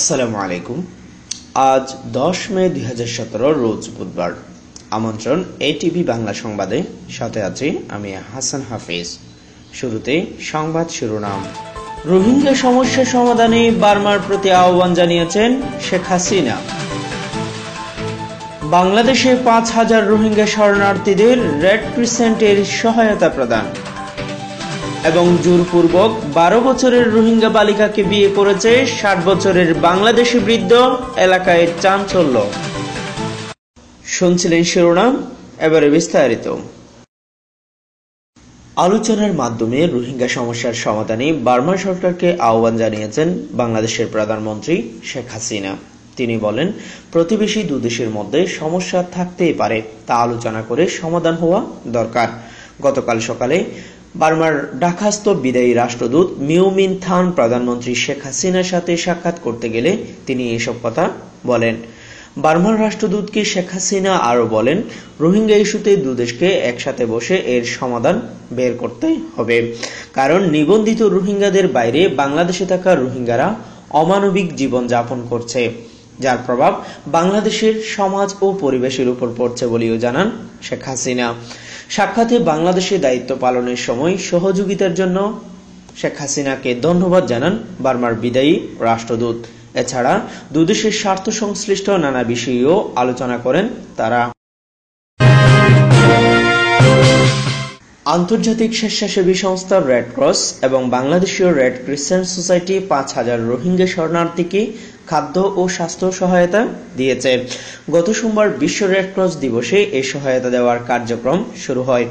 আসসালামু আলাইকুম। আজ 10 মে 2017 রোজ বুধবার। আমন্ত্রণ এটিভি বাংলা সংবাদে, সাথে আছি আমি হাসান হাফিজ। শুরুতে সংবাদ শিরোনাম। রোহিঙ্গা সমস্যা সমাধানে বার্মার প্রতি আহ্বান জানিয়েছেন শেখ হাসিনা। বাংলাদেশে 5,000 রোহিঙ্গা শরণার্থীদের রেড ক্রিসেন্টের সহায়তা প্রদান এবং জোরপূর্বক 12 বছরের রোহিঙ্গা বালিকাকে বিয়ে করেছে 60 বছরের বাংলাদেশি বৃদ্ধ, এলাকায় চাঞ্চল্য। শুনছিলেন শিরোনাম, এবারে বিস্তারিত। আলোচনার মাধ্যমে রোহিঙ্গা সমস্যার সমাধানে বার্মা সরকারকে আহ্বান জানিয়েছেন বাংলাদেশের প্রধানমন্ত্রী শেখ হাসিনা। তিনি বলেন, প্রতিবেশী দুদেশের মধ্যে সমস্যা থাকতেই পারে, তা আলোচনা করে সমাধান হওয়া দরকার। গতকাল সকালে বার্মার ঢাকাস্থ বিদায়ী রাষ্ট্রদূত মিউ মিন থান প্রধানমন্ত্রী শেখ হাসিনার সাথে সাক্ষাৎ করতে গেলে তিনি এসব কথা বলেন। বার্মার রাষ্ট্রদূতকে শেখ হাসিনা আরও বলেন, রোহিঙ্গা ইস্যুতে দুদেশকে একসাথে বসে এর সমাধান বের করতে হবে। কারণ নিবন্ধিত রোহিঙ্গাদের বাইরে বাংলাদেশে থাকা রোহিঙ্গারা অমানবিক জীবন যাপন করছে, যার প্রভাব বাংলাদেশের সমাজ ও পরিবেশের উপর পড়ছে বলেও জানান শেখ হাসিনা। সাক্ষাতে বাংলাদেশে দায়িত্ব পালনের সময় সহযোগিতার জন্য শেখ হাসিনাকে ধন্যবাদ জানান বার্মার বিদায়ী রাষ্ট্রদূত। এছাড়া দুদেশের স্বার্থ সংশ্লিষ্ট নানা বিষয়েও আলোচনা করেন তারা। আন্তর্জাতিক স্বেচ্ছাসেবী সংস্থা রেড ক্রস এবং বাংলাদেশীয় রেড ক্রিসেন্ট সোসাইটি 5,000 রোহিঙ্গা শরণার্থীকে খাদ্য ও স্বাস্থ্য সহায়তা দিয়েছে। গত সোমবার বিশ্ব রেড ক্রস দিবসে এই সহায়তা দেওয়ার কার্যক্রম শুরু হয়।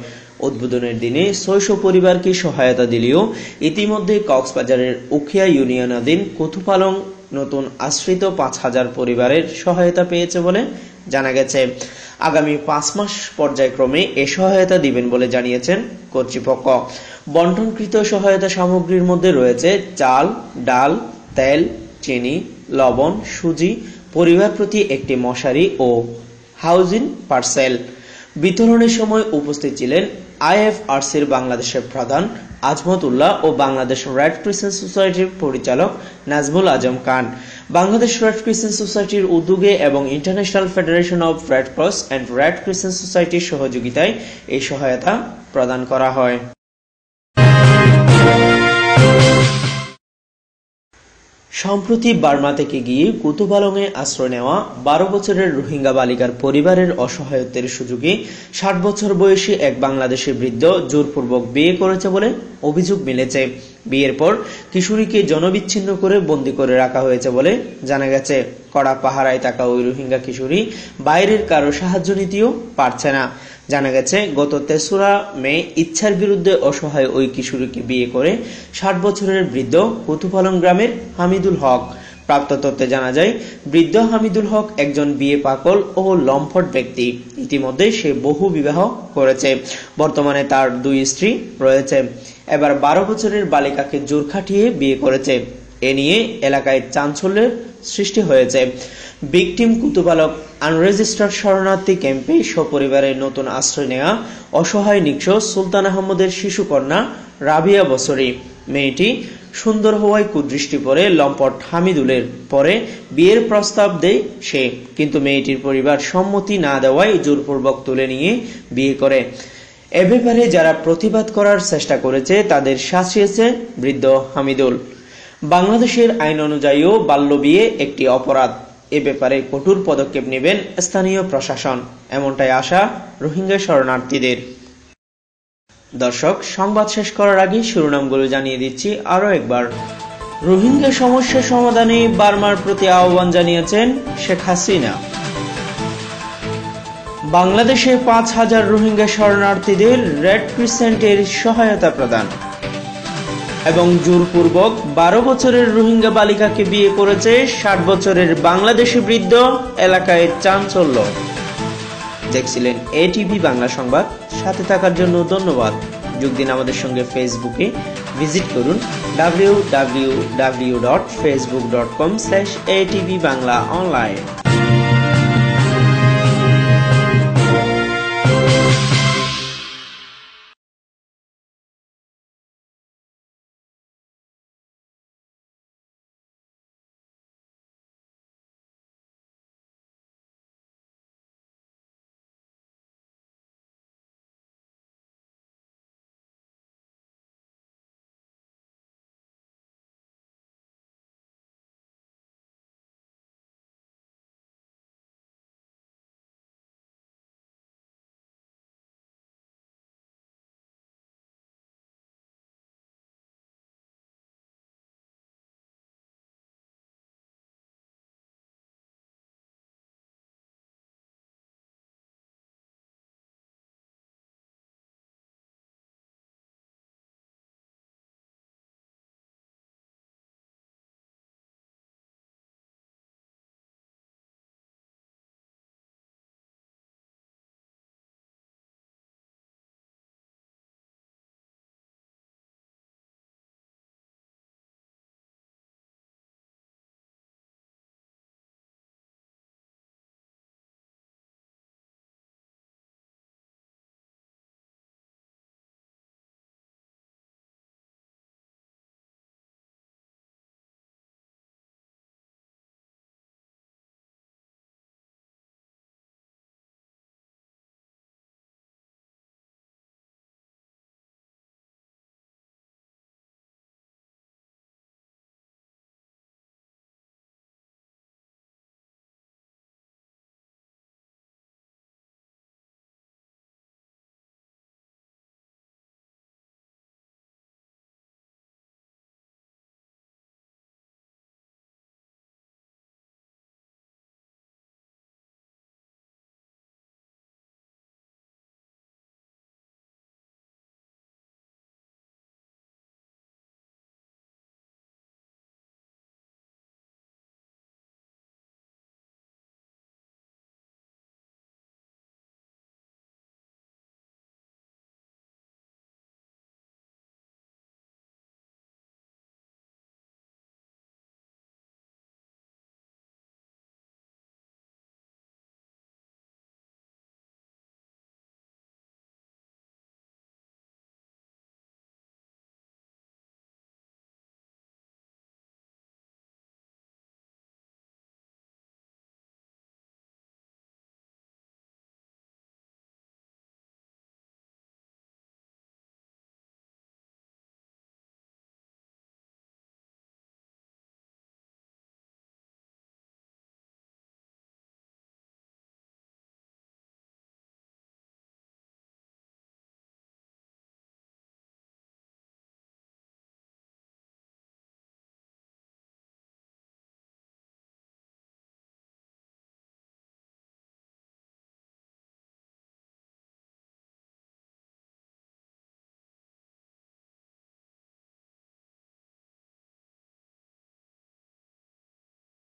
উদ্বোধনের দিনে 600 পরিবারকে সহায়তা দিলেও ইতিমধ্যে কক্সবাজারের উখিয়া ইউনিয়নাধীন কুতুপালং নতুন আশ্রিত 5,000 পরিবারের সহায়তা পেয়েছে বলে জানা গেছে। আগামী 5 মাস পর্যায়ক্রমে এ সহায়তা দিবেন বলে জানিয়েছেন কর্তৃপক্ষ। বন্টনকৃত সহায়তা সামগ্রীর মধ্যে রয়েছে চাল, ডাল, তেল, চিনি, লবণ, সুজি, পরিবার প্রতি একটি মশারি ও হাউজিং পার্সেল। বিতরণের সময় উপস্থিত ছিলেন আইএফআরসির বাংলাদেশের প্রধান আজমত উল্লাহ ও বাংলাদেশ রেড ক্রিসেন্ট সোসাইটির পরিচালক নাজমুল আজম খান। বাংলাদেশ রেড ক্রিসেন্ট সোসাইটির উদ্যোগে এবং international federation of red cross and red crescent সোসাইটির সহযোগিতায় এই সহায়তা প্রদান করা হয়। সম্প্রতি বার্মা থেকে গিয়ে কুতুপালংয়ে আশ্রয় নেওয়া 12 বছরের রোহিঙ্গা বালিকার পরিবারের অসহায়ত্বের সুযোগে 60 বছর বয়সী এক বাংলাদেশি বৃদ্ধ জোরপূর্বক বিয়ে করেছে বলে অভিযোগ মিলেছে। বিয়ের পর কিশোরীকে জনবিচ্ছিন্ন করে বন্দী করে রাখা হয়েছে বলে জানা গেছে। কড়া পাহারায় থাকা ওই রোহিঙ্গা কিশোরী বাইরের কারো সাহায্য নিতেও পারছে না। জানা গেছে, গত 3রা মে ইচ্ছার বিরুদ্ধে অসহায় ওই কিশোরীকে বিয়ে করে 60 বছরের বৃদ্ধ কুতুপালং গ্রামের হামিদুল হক। প্রাপ্ত তথ্যে জানা যায়, বৃদ্ধ হামিদুল হক একজন বিয়ে পাগল ও লম্পট ব্যক্তি। ইতিমধ্যে সে বহু বিবাহ করেছে। বর্তমানে তার 2 স্ত্রী রয়েছে। এবার 12 বছরের বালিকাকে জোর খাটিয়ে বিয়ে করেছে। এ নিয়ে এলাকায় চাঞ্চল্যের সৃষ্টি হয়েছে। ভিকটিম কুতুপালং আনরেজিস্টার্ড শরণার্থী ক্যাম্পে সপরিবারে নতুন আশ্রয় নেওয়া অসহায় নিঃস্ব সুলতান আহমদের শিশুকন্যা রাবিয়া বছরী। মেয়েটি সুন্দর হওয়ায় কুদৃষ্টি পড়ে লম্পট হামিদুলের পরে বিয়ের প্রস্তাব দেয় সে, কিন্তু মেয়েটির পরিবার সম্মতি না দেওয়ায় জোরপূর্বক তুলে নিয়ে বিয়ে করে। এ ব্যাপারে যারা প্রতিবাদ করার চেষ্টা করেছে তাদের শাসিয়েছে বৃদ্ধ হামিদুল। বাংলাদেশের আইন অনুযায়ীও বাল্য বিয়ে একটি অপরাধ। এ ব্যাপারে কঠোর পদক্ষেপ নেবেন স্থানীয় প্রশাসন, এমনটাই আশা রোহিঙ্গা শরণার্থীদের। দর্শক, সংবাদ শেষ করার আগে শিরোনামগুলো জানিয়ে দিচ্ছি আরো একবার। রোহিঙ্গা সমস্যা সমাধানে বার্মার প্রতি আহ্বান জানিয়েছেন শেখ হাসিনা। বাংলাদেশে 5,000 রোহিঙ্গা শরণার্থীদের রেড ক্রিসেন্টের সহায়তা প্রদান এবং জোরপূর্বক 12 বছরের রোহিঙ্গা বালিকাকে বিয়ে করেছে 60 বছরের বাংলাদেশি বৃদ্ধ, এলাকায় চাঞ্চল্য। দেখছিলেন এটিভি বাংলা সংবাদ। সাথে থাকার জন্য ধন্যবাদ। যোগ দিন আমাদের সঙ্গে ফেসবুকে। ভিজিট করুন www.facebook.com/atv bangla online।